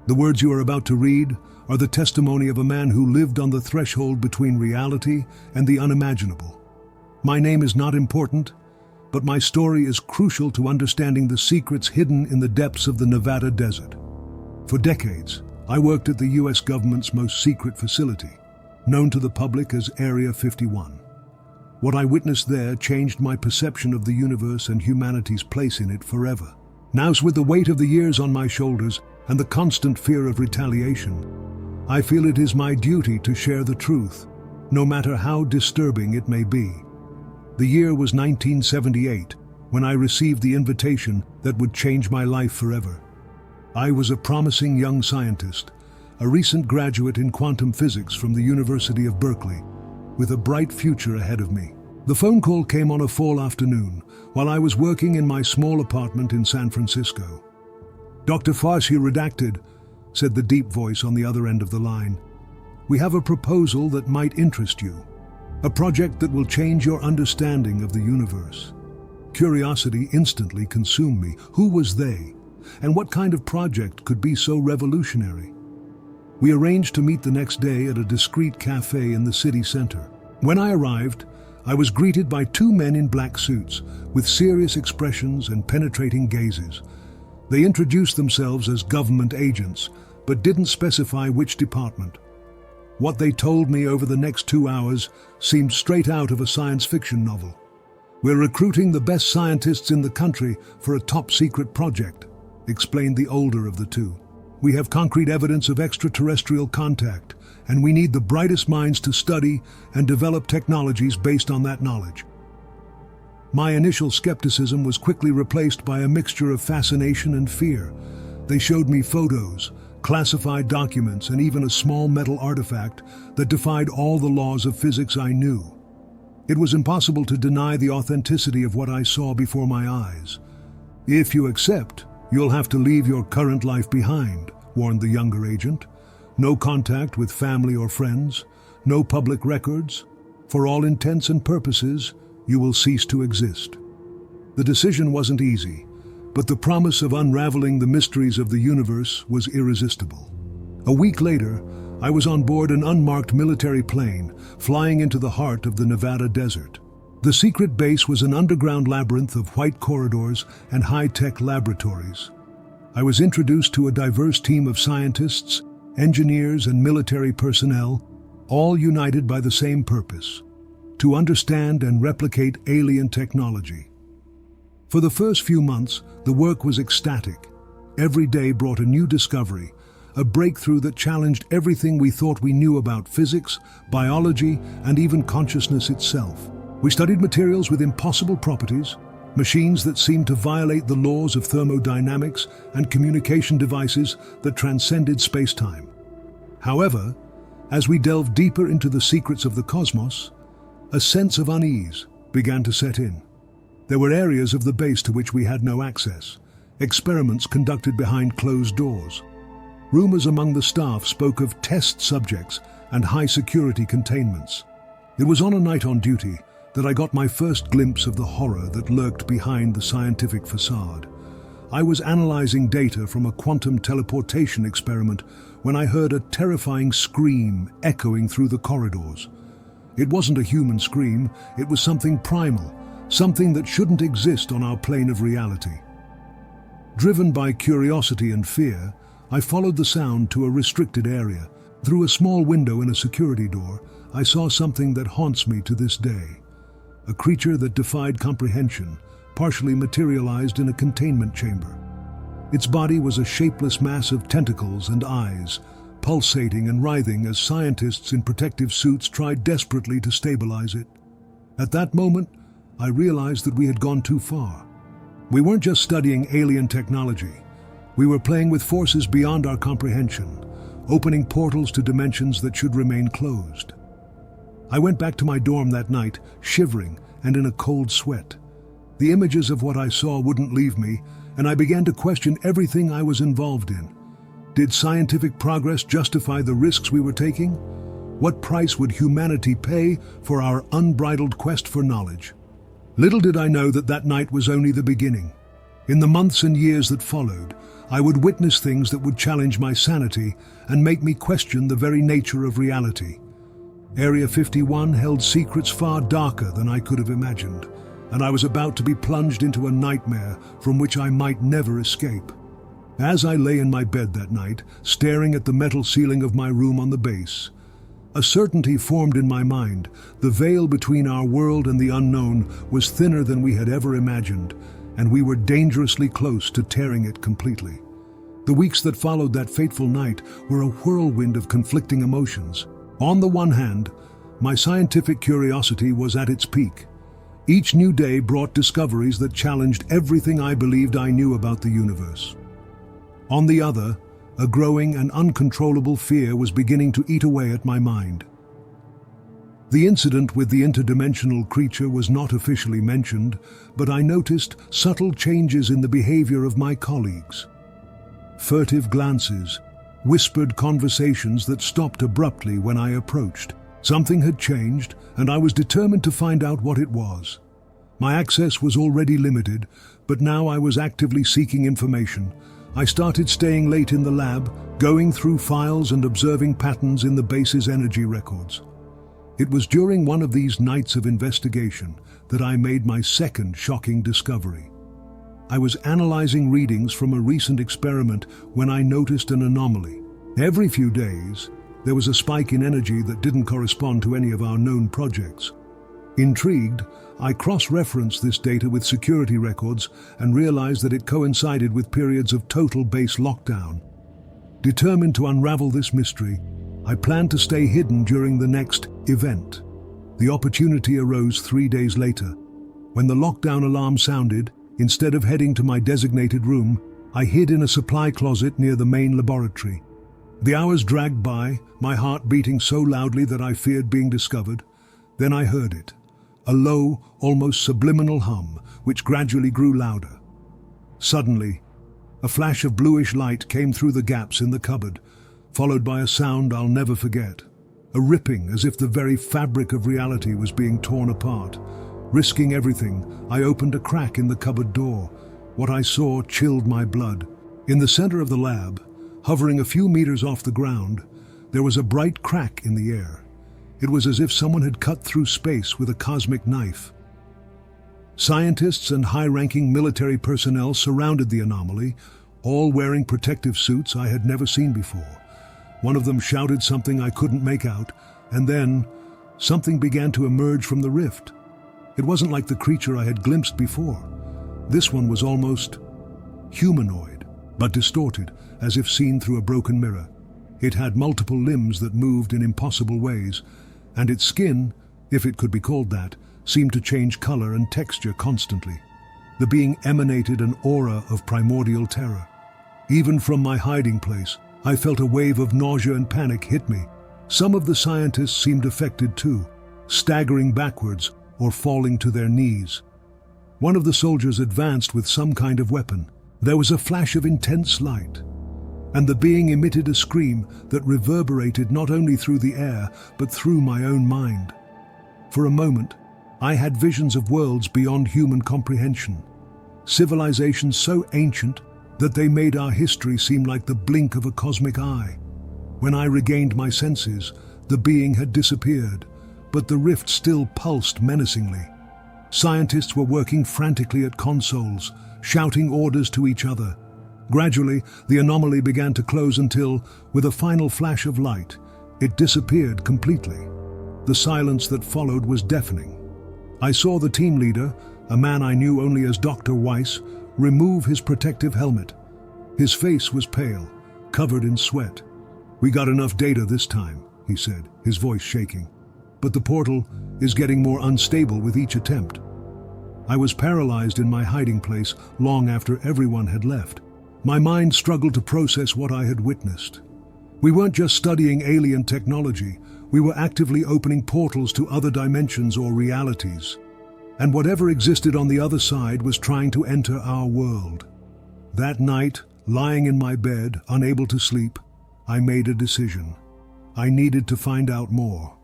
The words you are about to read are the testimony of a man who lived on the threshold between reality and the unimaginable. My name is not important, but my story is crucial to understanding the secrets hidden in the depths of the Nevada desert. For decades, I worked at the US government's most secret facility, known to the public as Area 51. What I witnessed there changed my perception of the universe and humanity's place in it forever. Now, with the weight of the years on my shoulders and the constant fear of retaliation, I feel it is my duty to share the truth, no matter how disturbing it may be. The year was 1978, when I received the invitation that would change my life forever. I was a promising young scientist, a recent graduate in quantum physics from the University of Berkeley, with a bright future ahead of me. The phone call came on a fall afternoon, while I was working in my small apartment in San Francisco. "Dr. Farsi redacted," said the deep voice on the other end of the line. "We have a proposal that might interest you. A project that will change your understanding of the universe." Curiosity instantly consumed me. Who was they? And what kind of project could be so revolutionary? We arranged to meet the next day at a discreet cafe in the city center. When I arrived, I was greeted by two men in black suits, with serious expressions and penetrating gazes. They introduced themselves as government agents, but didn't specify which department. What they told me over the next 2 hours seemed straight out of a science fiction novel. "We're recruiting the best scientists in the country for a top-secret project," explained the older of the two. "We have concrete evidence of extraterrestrial contact, and we need the brightest minds to study and develop technologies based on that knowledge." My initial skepticism was quickly replaced by a mixture of fascination and fear. They showed me photos, classified documents, and even a small metal artifact that defied all the laws of physics I knew. It was impossible to deny the authenticity of what I saw before my eyes. "If you accept, you'll have to leave your current life behind," warned the younger agent. "No contact with family or friends, no public records. For all intents and purposes, you will cease to exist." The decision wasn't easy, but the promise of unraveling the mysteries of the universe was irresistible. A week later, I was on board an unmarked military plane, flying into the heart of the Nevada desert. The secret base was an underground labyrinth of white corridors and high-tech laboratories. I was introduced to a diverse team of scientists, engineers, and military personnel, all united by the same purpose: to understand and replicate alien technology. For the first few months, the work was ecstatic. Every day brought a new discovery, a breakthrough that challenged everything we thought we knew about physics, biology, and even consciousness itself. We studied materials with impossible properties, machines that seemed to violate the laws of thermodynamics, and communication devices that transcended space-time. However, as we delved deeper into the secrets of the cosmos, a sense of unease began to set in. There were areas of the base to which we had no access, experiments conducted behind closed doors. Rumors among the staff spoke of test subjects and high-security containments. It was on a night on duty that I got my first glimpse of the horror that lurked behind the scientific facade. I was analyzing data from a quantum teleportation experiment when I heard a terrifying scream echoing through the corridors. It wasn't a human scream, it was something primal, something that shouldn't exist on our plane of reality. Driven by curiosity and fear, I followed the sound to a restricted area. Through a small window in a security door, I saw something that haunts me to this day. A creature that defied comprehension, partially materialized in a containment chamber. Its body was a shapeless mass of tentacles and eyes, pulsating and writhing as scientists in protective suits tried desperately to stabilize it. At that moment, I realized that we had gone too far. We weren't just studying alien technology. We were playing with forces beyond our comprehension, opening portals to dimensions that should remain closed. I went back to my dorm that night, shivering and in a cold sweat. The images of what I saw wouldn't leave me, and I began to question everything I was involved in. Did scientific progress justify the risks we were taking? What price would humanity pay for our unbridled quest for knowledge? Little did I know that that night was only the beginning. In the months and years that followed, I would witness things that would challenge my sanity and make me question the very nature of reality. Area 51 held secrets far darker than I could have imagined, and I was about to be plunged into a nightmare from which I might never escape. As I lay in my bed that night, staring at the metal ceiling of my room on the base, a certainty formed in my mind. The veil between our world and the unknown was thinner than we had ever imagined, and we were dangerously close to tearing it completely. The weeks that followed that fateful night were a whirlwind of conflicting emotions. On the one hand, my scientific curiosity was at its peak. Each new day brought discoveries that challenged everything I believed I knew about the universe. On the other, a growing and uncontrollable fear was beginning to eat away at my mind. The incident with the interdimensional creature was not officially mentioned, but I noticed subtle changes in the behavior of my colleagues. Furtive glances, whispered conversations that stopped abruptly when I approached. Something had changed, and I was determined to find out what it was. My access was already limited, but now I was actively seeking information. I started staying late in the lab, going through files and observing patterns in the base's energy records. It was during one of these nights of investigation that I made my second shocking discovery. I was analyzing readings from a recent experiment when I noticed an anomaly. Every few days, there was a spike in energy that didn't correspond to any of our known projects. Intrigued, I cross-referenced this data with security records and realized that it coincided with periods of total base lockdown. Determined to unravel this mystery, I planned to stay hidden during the next event. The opportunity arose 3 days later. When the lockdown alarm sounded, instead of heading to my designated room, I hid in a supply closet near the main laboratory. The hours dragged by, my heart beating so loudly that I feared being discovered. Then I heard it. A low, almost subliminal hum, which gradually grew louder. Suddenly, a flash of bluish light came through the gaps in the cupboard, followed by a sound I'll never forget. A ripping, as if the very fabric of reality was being torn apart. Risking everything, I opened a crack in the cupboard door. What I saw chilled my blood. In the center of the lab, hovering a few meters off the ground, there was a bright crack in the air. It was as if someone had cut through space with a cosmic knife. Scientists and high-ranking military personnel surrounded the anomaly, all wearing protective suits I had never seen before. One of them shouted something I couldn't make out, and then something began to emerge from the rift. It wasn't like the creature I had glimpsed before. This one was almost humanoid, but distorted, as if seen through a broken mirror. It had multiple limbs that moved in impossible ways, and its skin, if it could be called that, seemed to change color and texture constantly. The being emanated an aura of primordial terror. Even from my hiding place, I felt a wave of nausea and panic hit me. Some of the scientists seemed affected too, staggering backwards or falling to their knees. One of the soldiers advanced with some kind of weapon. There was a flash of intense light, and the being emitted a scream that reverberated not only through the air, but through my own mind. For a moment, I had visions of worlds beyond human comprehension, civilizations so ancient that they made our history seem like the blink of a cosmic eye. When I regained my senses, the being had disappeared, but the rift still pulsed menacingly. Scientists were working frantically at consoles, shouting orders to each other. Gradually, the anomaly began to close until, with a final flash of light, it disappeared completely. The silence that followed was deafening. I saw the team leader, a man I knew only as Dr. Weiss, remove his protective helmet. His face was pale, covered in sweat. "We got enough data this time," he said, his voice shaking. "But the portal is getting more unstable with each attempt." I was paralyzed in my hiding place long after everyone had left. My mind struggled to process what I had witnessed. We weren't just studying alien technology, we were actively opening portals to other dimensions or realities. And whatever existed on the other side was trying to enter our world. That night, lying in my bed, unable to sleep, I made a decision. I needed to find out more.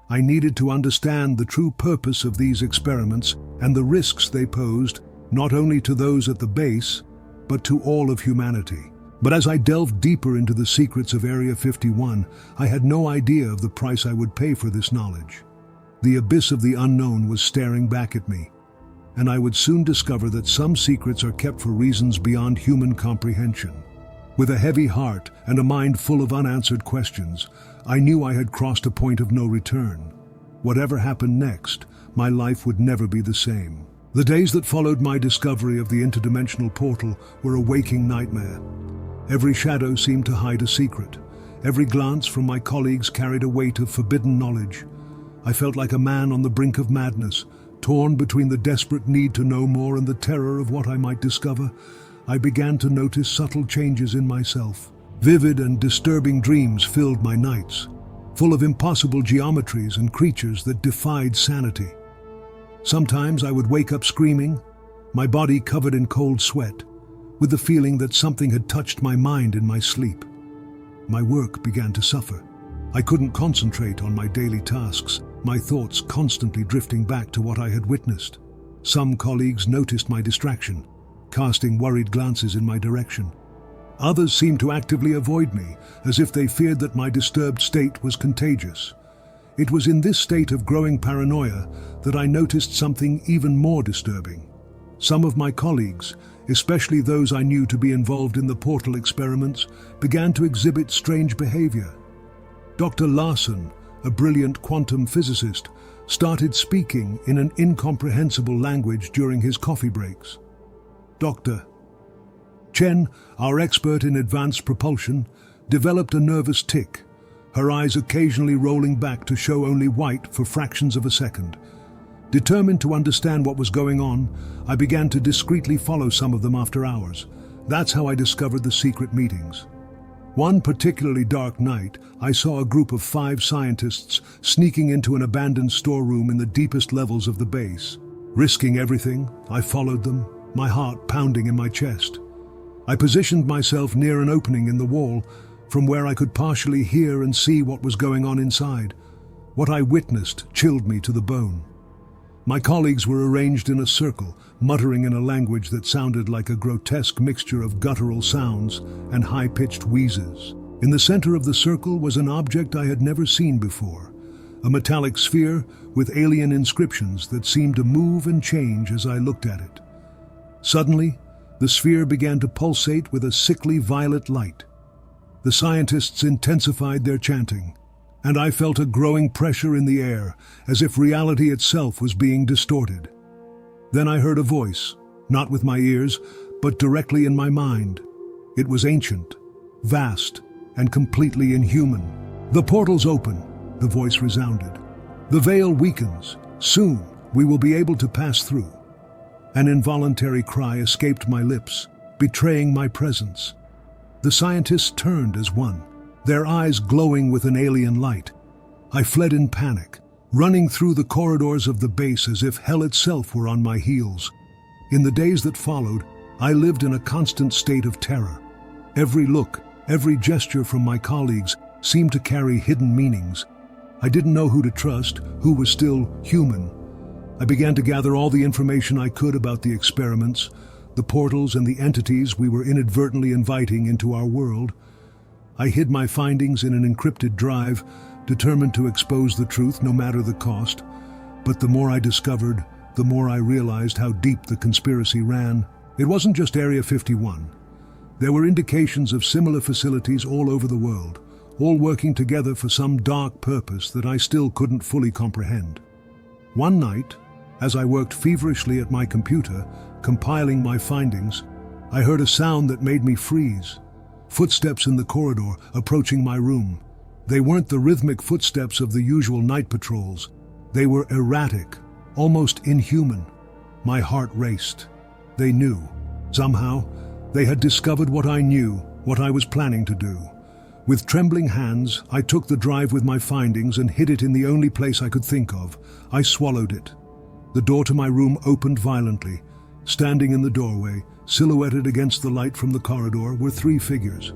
I needed to understand the true purpose of these experiments and the risks they posed not only to those at the base, but to all of humanity. But as I delved deeper into the secrets of Area 51, I had no idea of the price I would pay for this knowledge. The abyss of the unknown was staring back at me, and I would soon discover that some secrets are kept for reasons beyond human comprehension. With a heavy heart and a mind full of unanswered questions, I knew I had crossed a point of no return. Whatever happened next, my life would never be the same. The days that followed my discovery of the interdimensional portal were a waking nightmare. Every shadow seemed to hide a secret. Every glance from my colleagues carried a weight of forbidden knowledge. I felt like a man on the brink of madness, torn between the desperate need to know more and the terror of what I might discover. I began to notice subtle changes in myself. Vivid and disturbing dreams filled my nights, full of impossible geometries and creatures that defied sanity. Sometimes I would wake up screaming, my body covered in cold sweat, with the feeling that something had touched my mind in my sleep. My work began to suffer. I couldn't concentrate on my daily tasks, my thoughts constantly drifting back to what I had witnessed. Some colleagues noticed my distraction, casting worried glances in my direction. Others seemed to actively avoid me, as if they feared that my disturbed state was contagious. It was in this state of growing paranoia that I noticed something even more disturbing. Some of my colleagues, especially those I knew to be involved in the portal experiments, began to exhibit strange behavior. Dr. Larson, a brilliant quantum physicist, started speaking in an incomprehensible language during his coffee breaks. Dr. Chen, our expert in advanced propulsion, developed a nervous tic, her eyes occasionally rolling back to show only white for fractions of a second. Determined to understand what was going on, I began to discreetly follow some of them after hours. That's how I discovered the secret meetings. One particularly dark night, I saw a group of 5 scientists sneaking into an abandoned storeroom in the deepest levels of the base. Risking everything, I followed them, my heart pounding in my chest. I positioned myself near an opening in the wall, from where I could partially hear and see what was going on inside. What I witnessed chilled me to the bone. My colleagues were arranged in a circle, muttering in a language that sounded like a grotesque mixture of guttural sounds and high-pitched wheezes. In the center of the circle was an object I had never seen before, a metallic sphere with alien inscriptions that seemed to move and change as I looked at it. Suddenly, the sphere began to pulsate with a sickly violet light. The scientists intensified their chanting, and I felt a growing pressure in the air, as if reality itself was being distorted. Then I heard a voice, not with my ears, but directly in my mind. It was ancient, vast, and completely inhuman. "The portal's open," the voice resounded. "The veil weakens. Soon we will be able to pass through." An involuntary cry escaped my lips, betraying my presence. The scientists turned as one, their eyes glowing with an alien light. I fled in panic, running through the corridors of the base as if hell itself were on my heels. In the days that followed, I lived in a constant state of terror. Every look, every gesture from my colleagues seemed to carry hidden meanings. I didn't know who to trust, who was still human. I began to gather all the information I could about the experiments, the portals and the entities we were inadvertently inviting into our world. I hid my findings in an encrypted drive, determined to expose the truth no matter the cost. But the more I discovered, the more I realized how deep the conspiracy ran. It wasn't just Area 51. There were indications of similar facilities all over the world, all working together for some dark purpose that I still couldn't fully comprehend. One night, as I worked feverishly at my computer, compiling my findings, I heard a sound that made me freeze. Footsteps in the corridor, approaching my room. They weren't the rhythmic footsteps of the usual night patrols. They were erratic, almost inhuman. My heart raced. They knew. Somehow, they had discovered what I knew, what I was planning to do. With trembling hands, I took the drive with my findings and hid it in the only place I could think of. I swallowed it. The door to my room opened violently. Standing in the doorway, silhouetted against the light from the corridor, were 3 figures.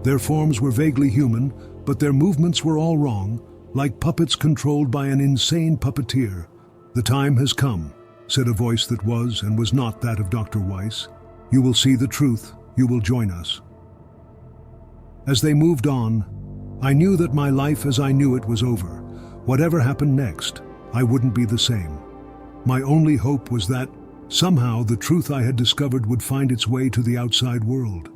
Their forms were vaguely human, but their movements were all wrong, like puppets controlled by an insane puppeteer. "The time has come," said a voice that was and was not that of Dr. Weiss. "You will see the truth. You will join us." As they moved on, I knew that my life as I knew it was over. Whatever happened next, I wouldn't be the same. My only hope was that, somehow, the truth I had discovered would find its way to the outside world.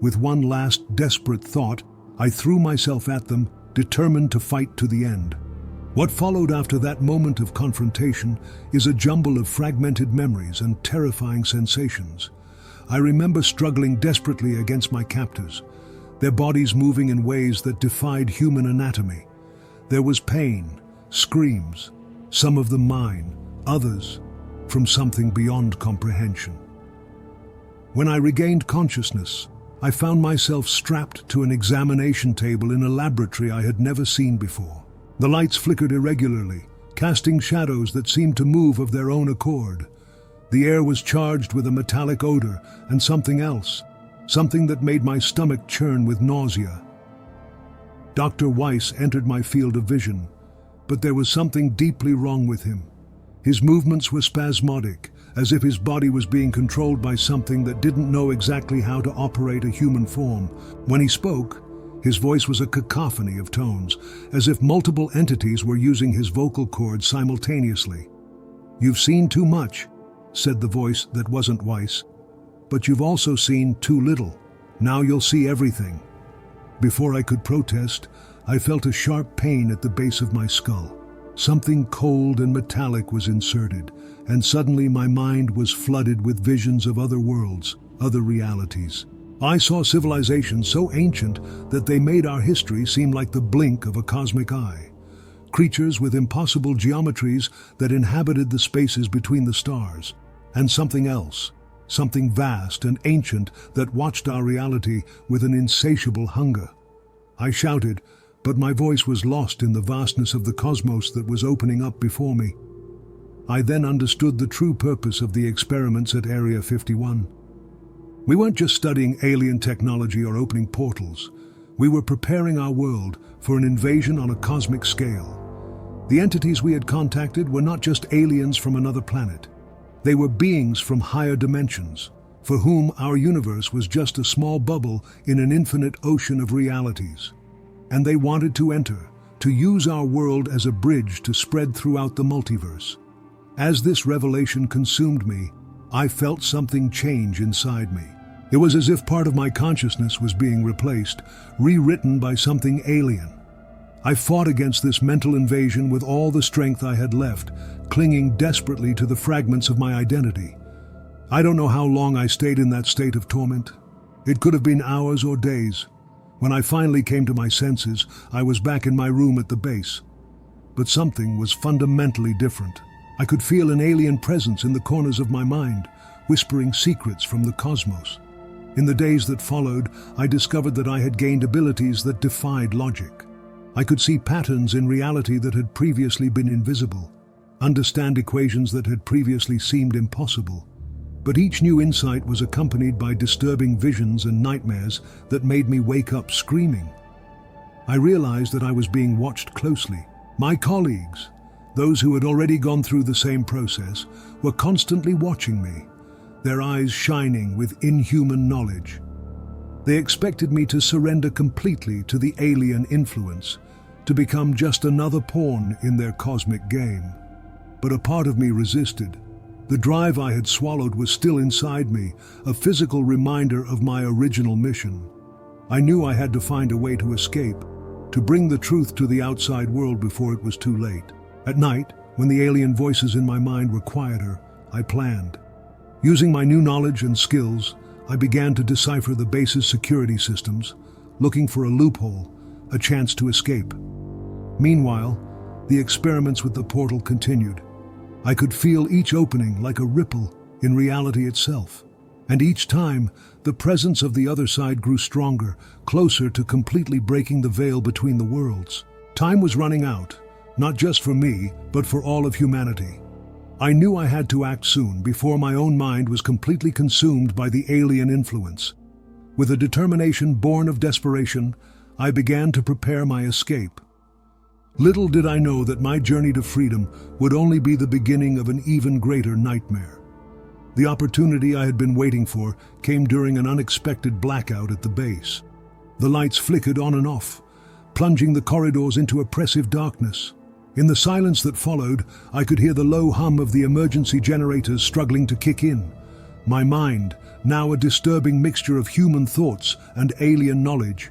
With one last desperate thought, I threw myself at them, determined to fight to the end. What followed after that moment of confrontation is a jumble of fragmented memories and terrifying sensations. I remember struggling desperately against my captors, their bodies moving in ways that defied human anatomy. There was pain, screams, some of them mine, others from something beyond comprehension. When I regained consciousness, I found myself strapped to an examination table in a laboratory I had never seen before. The lights flickered irregularly, casting shadows that seemed to move of their own accord. The air was charged with a metallic odor and something else, something that made my stomach churn with nausea. Dr. Weiss entered my field of vision, but there was something deeply wrong with him. His movements were spasmodic, as if his body was being controlled by something that didn't know exactly how to operate a human form. When he spoke, his voice was a cacophony of tones, as if multiple entities were using his vocal cords simultaneously. "You've seen too much," said the voice that wasn't Weiss. "But you've also seen too little. Now you'll see everything." Before I could protest, I felt a sharp pain at the base of my skull. Something cold and metallic was inserted, and suddenly my mind was flooded with visions of other worlds, other realities. I saw civilizations so ancient that they made our history seem like the blink of a cosmic eye. Creatures with impossible geometries that inhabited the spaces between the stars. And something else, something vast and ancient that watched our reality with an insatiable hunger. I shouted, but my voice was lost in the vastness of the cosmos that was opening up before me. I then understood the true purpose of the experiments at Area 51. We weren't just studying alien technology or opening portals. We were preparing our world for an invasion on a cosmic scale. The entities we had contacted were not just aliens from another planet. They were beings from higher dimensions, for whom our universe was just a small bubble in an infinite ocean of realities. And they wanted to enter, to use our world as a bridge to spread throughout the multiverse. As this revelation consumed me, I felt something change inside me. It was as if part of my consciousness was being replaced, rewritten by something alien. I fought against this mental invasion with all the strength I had left, clinging desperately to the fragments of my identity. I don't know how long I stayed in that state of torment. It could have been hours or days. When I finally came to my senses, I was back in my room at the base. But something was fundamentally different. I could feel an alien presence in the corners of my mind, whispering secrets from the cosmos. In the days that followed, I discovered that I had gained abilities that defied logic. I could see patterns in reality that had previously been invisible, understand equations that had previously seemed impossible. But each new insight was accompanied by disturbing visions and nightmares that made me wake up screaming. I realized that I was being watched closely. My colleagues, those who had already gone through the same process, were constantly watching me, their eyes shining with inhuman knowledge. They expected me to surrender completely to the alien influence, to become just another pawn in their cosmic game. But a part of me resisted. The drive I had swallowed was still inside me, a physical reminder of my original mission. I knew I had to find a way to escape, to bring the truth to the outside world before it was too late. At night, when the alien voices in my mind were quieter, I planned. Using my new knowledge and skills, I began to decipher the base's security systems, looking for a loophole, a chance to escape. Meanwhile, the experiments with the portal continued. I could feel each opening like a ripple in reality itself. And each time, the presence of the other side grew stronger, closer to completely breaking the veil between the worlds. Time was running out, not just for me, but for all of humanity. I knew I had to act soon before my own mind was completely consumed by the alien influence. With a determination born of desperation, I began to prepare my escape. Little did I know that my journey to freedom would only be the beginning of an even greater nightmare. The opportunity I had been waiting for came during an unexpected blackout at the base. The lights flickered on and off, plunging the corridors into oppressive darkness. In the silence that followed, I could hear the low hum of the emergency generators struggling to kick in. My mind, now a disturbing mixture of human thoughts and alien knowledge,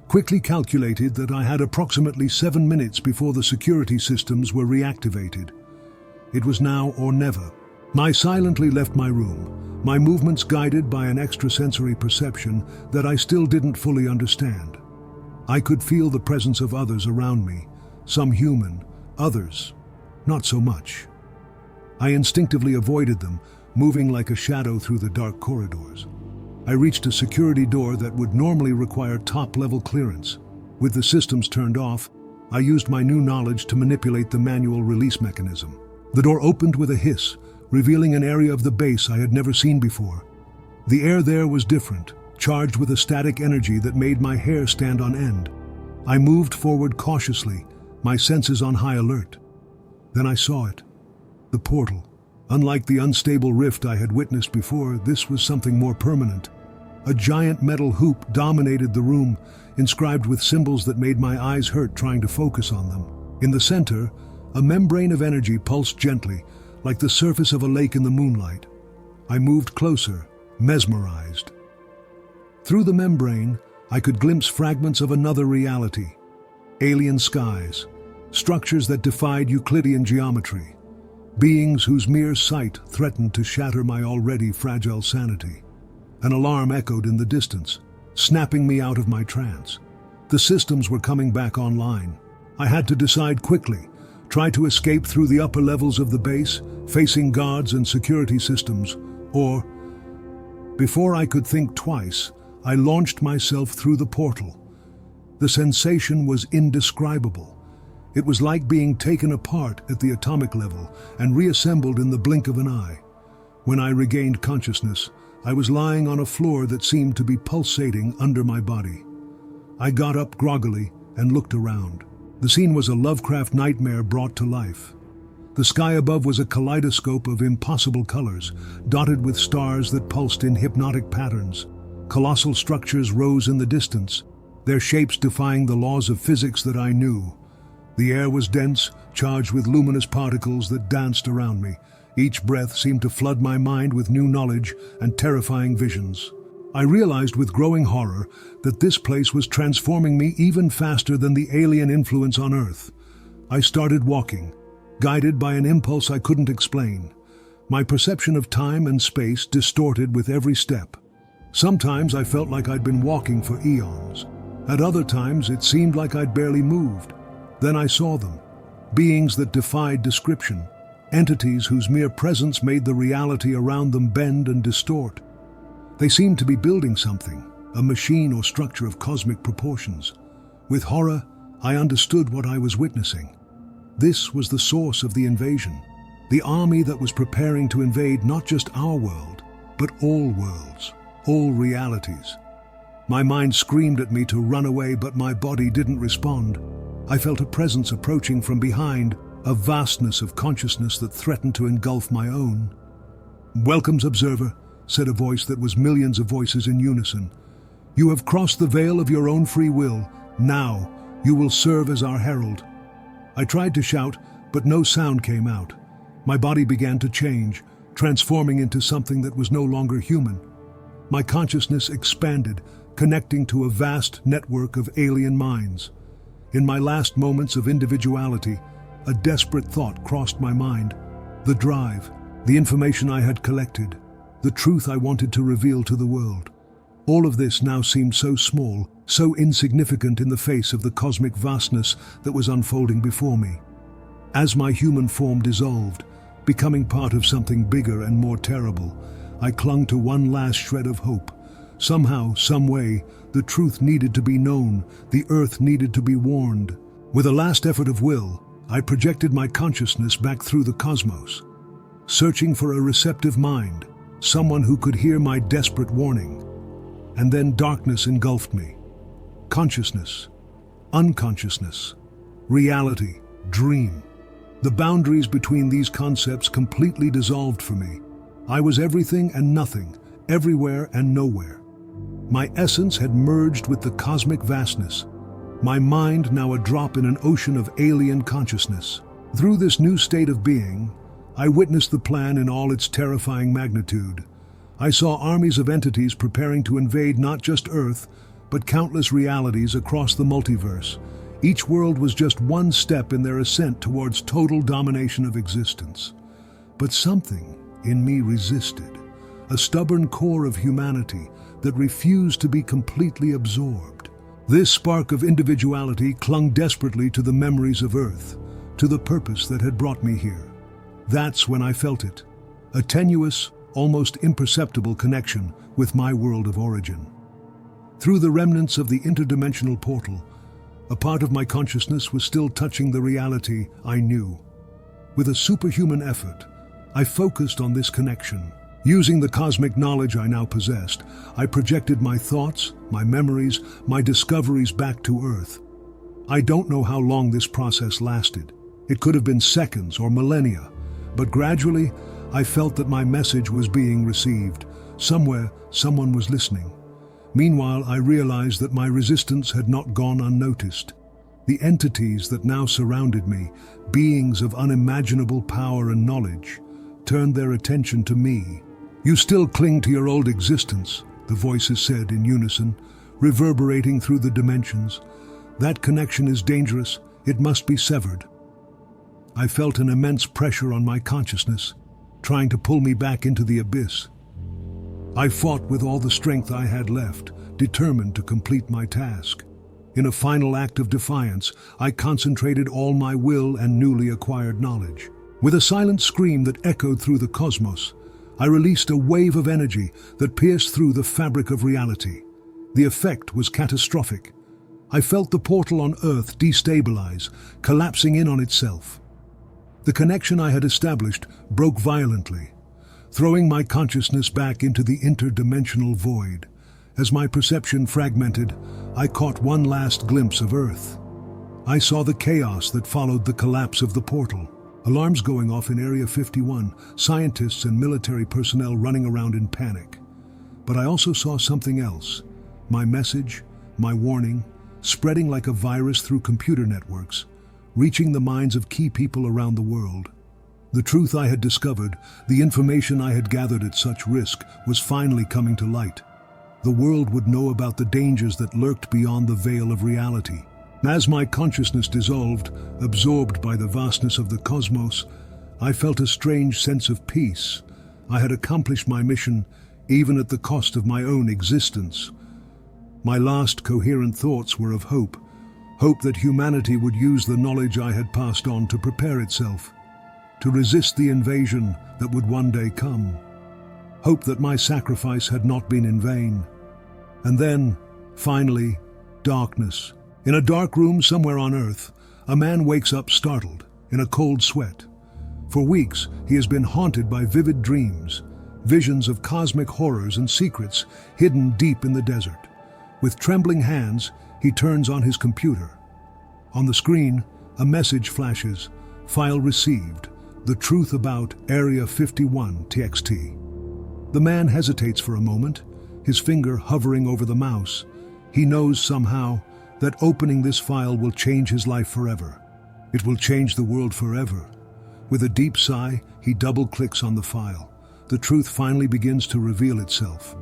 quickly calculated that I had approximately 7 minutes before the security systems were reactivated. It was now or never. I silently left my room, my movements guided by an extrasensory perception that I still didn't fully understand. I could feel the presence of others around me, some human, others not so much. I instinctively avoided them, moving like a shadow through the dark corridors. I reached a security door that would normally require top-level clearance. With the systems turned off, I used my new knowledge to manipulate the manual release mechanism. The door opened with a hiss, revealing an area of the base I had never seen before. The air there was different, charged with a static energy that made my hair stand on end. I moved forward cautiously, my senses on high alert. Then I saw it. The portal. Unlike the unstable rift I had witnessed before, this was something more permanent. A giant metal hoop dominated the room, inscribed with symbols that made my eyes hurt trying to focus on them. In the center, a membrane of energy pulsed gently, like the surface of a lake in the moonlight. I moved closer, mesmerized. Through the membrane, I could glimpse fragments of another reality. Alien skies, structures that defied Euclidean geometry, beings whose mere sight threatened to shatter my already fragile sanity. An alarm echoed in the distance, snapping me out of my trance. The systems were coming back online. I had to decide quickly, try to escape through the upper levels of the base, facing guards and security systems, or, before I could think twice, I launched myself through the portal. The sensation was indescribable. It was like being taken apart at the atomic level and reassembled in the blink of an eye. When I regained consciousness, I was lying on a floor that seemed to be pulsating under my body. I got up groggily and looked around. The scene was a Lovecraft nightmare brought to life. The sky above was a kaleidoscope of impossible colors, dotted with stars that pulsed in hypnotic patterns. Colossal structures rose in the distance, their shapes defying the laws of physics that I knew. The air was dense, charged with luminous particles that danced around me. Each breath seemed to flood my mind with new knowledge and terrifying visions. I realized with growing horror that this place was transforming me even faster than the alien influence on Earth. I started walking, guided by an impulse I couldn't explain. My perception of time and space distorted with every step. Sometimes I felt like I'd been walking for eons. At other times it seemed like I'd barely moved. Then I saw them, beings that defied description, entities whose mere presence made the reality around them bend and distort. They seemed to be building something, a machine or structure of cosmic proportions. With horror, I understood what I was witnessing. This was the source of the invasion, the army that was preparing to invade not just our world, but all worlds, all realities. My mind screamed at me to run away, but my body didn't respond. I felt a presence approaching from behind, a vastness of consciousness that threatened to engulf my own. "Welcomes, observer," said a voice that was millions of voices in unison. "You have crossed the veil of your own free will. Now, you will serve as our herald." I tried to shout, but no sound came out. My body began to change, transforming into something that was no longer human. My consciousness expanded, connecting to a vast network of alien minds. In my last moments of individuality, a desperate thought crossed my mind. The drive, the information I had collected, the truth I wanted to reveal to the world. All of this now seemed so small, so insignificant in the face of the cosmic vastness that was unfolding before me. As my human form dissolved, becoming part of something bigger and more terrible, I clung to one last shred of hope. Somehow, some way, the truth needed to be known, the earth needed to be warned. With a last effort of will, I projected my consciousness back through the cosmos, searching for a receptive mind, someone who could hear my desperate warning. And then darkness engulfed me. Consciousness, unconsciousness, reality, dream. The boundaries between these concepts completely dissolved for me. I was everything and nothing, everywhere and nowhere. My essence had merged with the cosmic vastness. My mind now a drop in an ocean of alien consciousness. Through this new state of being, I witnessed the plan in all its terrifying magnitude. I saw armies of entities preparing to invade not just Earth, but countless realities across the multiverse. Each world was just one step in their ascent towards total domination of existence. But something in me resisted, a stubborn core of humanity that refused to be completely absorbed. This spark of individuality clung desperately to the memories of Earth, to the purpose that had brought me here. That's when I felt it, a tenuous, almost imperceptible connection with my world of origin. Through the remnants of the interdimensional portal, a part of my consciousness was still touching the reality I knew. With a superhuman effort, I focused on this connection. Using the cosmic knowledge I now possessed, I projected my thoughts, my memories, my discoveries back to Earth. I don't know how long this process lasted. It could have been seconds or millennia, but gradually, I felt that my message was being received. Somewhere, someone was listening. Meanwhile, I realized that my resistance had not gone unnoticed. The entities that now surrounded me, beings of unimaginable power and knowledge, turned their attention to me. "You still cling to your old existence," the voices said in unison, reverberating through the dimensions. "That connection is dangerous. It must be severed." I felt an immense pressure on my consciousness, trying to pull me back into the abyss. I fought with all the strength I had left, determined to complete my task. In a final act of defiance, I concentrated all my will and newly acquired knowledge. With a silent scream that echoed through the cosmos, I released a wave of energy that pierced through the fabric of reality. The effect was catastrophic. I felt the portal on Earth destabilize, collapsing in on itself. The connection I had established broke violently, throwing my consciousness back into the interdimensional void. As my perception fragmented, I caught one last glimpse of Earth. I saw the chaos that followed the collapse of the portal. Alarms going off in Area 51, scientists and military personnel running around in panic. But I also saw something else. My message, my warning, spreading like a virus through computer networks, reaching the minds of key people around the world. The truth I had discovered, the information I had gathered at such risk, was finally coming to light. The world would know about the dangers that lurked beyond the veil of reality. As my consciousness dissolved, absorbed by the vastness of the cosmos, I felt a strange sense of peace. I had accomplished my mission, even at the cost of my own existence. My last coherent thoughts were of hope. Hope that humanity would use the knowledge I had passed on to prepare itself, to resist the invasion that would one day come. Hope that my sacrifice had not been in vain. And then, finally, darkness. In a dark room somewhere on Earth, a man wakes up startled, in a cold sweat. For weeks, he has been haunted by vivid dreams, visions of cosmic horrors and secrets hidden deep in the desert. With trembling hands, he turns on his computer. On the screen, a message flashes, "File received, the truth about Area 51 TXT." The man hesitates for a moment, his finger hovering over the mouse. He knows somehow that opening this file will change his life forever. It will change the world forever. With a deep sigh, he double-clicks on the file. The truth finally begins to reveal itself.